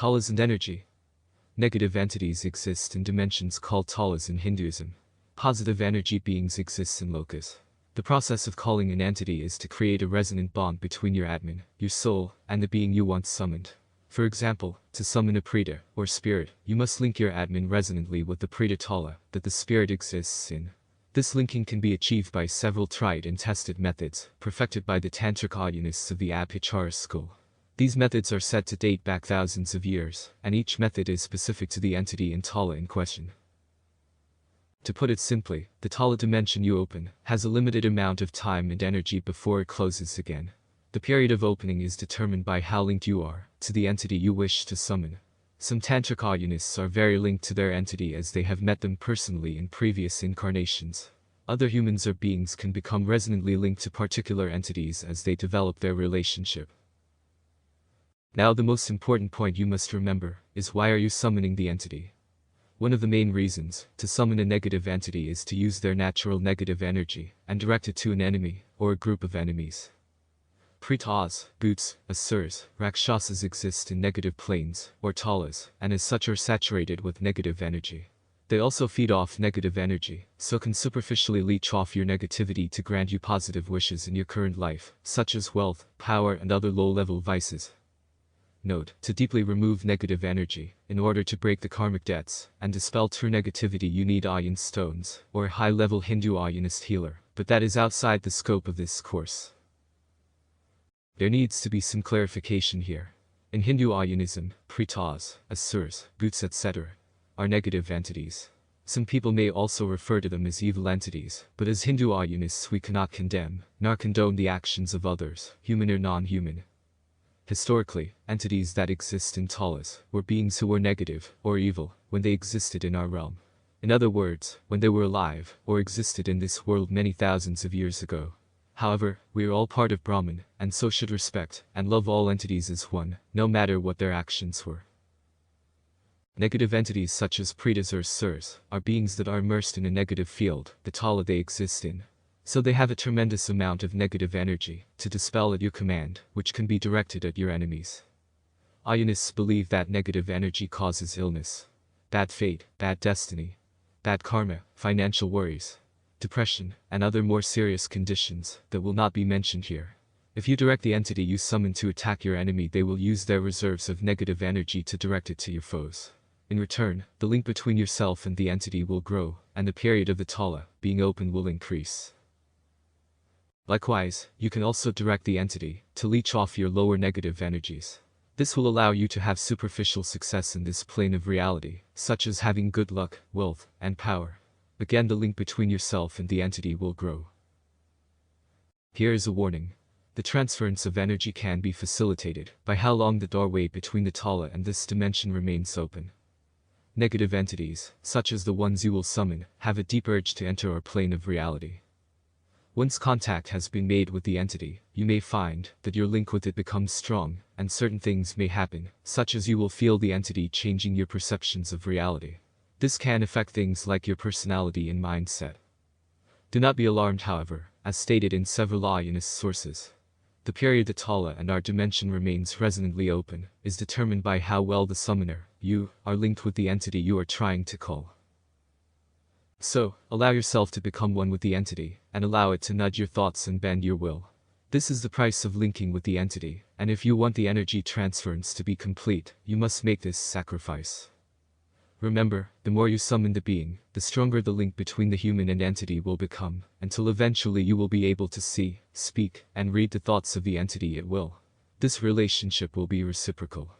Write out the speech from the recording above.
Talas and Energy. Negative entities exist in dimensions called talas in Hinduism. Positive energy beings exist in lokas. The process of calling an entity is to create a resonant bond between your Atman, your soul, and the being you once summoned. For example, to summon a Preta, or spirit, you must link your Atman resonantly with the Preta Tala that the spirit exists in. This linking can be achieved by several tried and tested methods, perfected by the Tantric Aayyanists of the Abhichara school. These methods are said to date back thousands of years, and each method is specific to the entity and Tala in question. To put it simply, the Tala dimension you open has a limited amount of time and energy before it closes again. The period of opening is determined by how linked you are to the entity you wish to summon. Some Tantric Aayyanists are very linked to their entity as they have met them personally in previous incarnations. Other humans or beings can become resonantly linked to particular entities as they develop their relationship. Now the most important point you must remember is, why are you summoning the entity? One of the main reasons to summon a negative entity is to use their natural negative energy and direct it to an enemy or a group of enemies. Pretas, bhoots, asuras, rakshasas exist in negative planes, or talas, and as such are saturated with negative energy. They also feed off negative energy, so can superficially leech off your negativity to grant you positive wishes in your current life, such as wealth, power and other low-level vices. Note, to deeply remove negative energy, in order to break the karmic debts and dispel true negativity, you need Aaiyyan stones, or a high-level Hindu Aayyanist healer, but that is outside the scope of this course. There needs to be some clarification here. In Hindu Aayyanism, pretas, asuras, bhoots etc. are negative entities. Some people may also refer to them as evil entities, but as Hindu Aayyanists we cannot condemn, nor condone the actions of others, human or non-human. Historically, entities that exist in talas were beings who were negative, or evil, when they existed in our realm. In other words, when they were alive, or existed in this world many thousands of years ago. However, we are all part of Brahman, and so should respect and love all entities as one, no matter what their actions were. Negative entities such as pretas or asuras are beings that are immersed in a negative field, the tala they exist in. So they have a tremendous amount of negative energy to dispel at your command, which can be directed at your enemies. Aayyanists believe that negative energy causes illness, bad fate, bad destiny, bad karma, financial worries, depression, and other more serious conditions that will not be mentioned here. If you direct the entity you summon to attack your enemy, they will use their reserves of negative energy to direct it to your foes. In return, the link between yourself and the entity will grow, and the period of the tala being open will increase. Likewise, you can also direct the entity to leech off your lower negative energies. This will allow you to have superficial success in this plane of reality, such as having good luck, wealth, and power. Again, the link between yourself and the entity will grow. Here is a warning. The transference of energy can be facilitated by how long the doorway between the tala and this dimension remains open. Negative entities, such as the ones you will summon, have a deep urge to enter our plane of reality. Once contact has been made with the entity, you may find that your link with it becomes strong, and certain things may happen, such as you will feel the entity changing your perceptions of reality. This can affect things like your personality and mindset. Do not be alarmed, however, as stated in several Aayyanist sources. The period the tala and our dimension remains resonantly open is determined by how well the summoner, you, are linked with the entity you are trying to call. So, allow yourself to become one with the entity, and allow it to nudge your thoughts and bend your will. This is the price of linking with the entity, and if you want the energy transference to be complete, you must make this sacrifice. Remember, the more you summon the being, the stronger the link between the human and entity will become, until eventually you will be able to see, speak, and read the thoughts of the entity at will. This relationship will be reciprocal.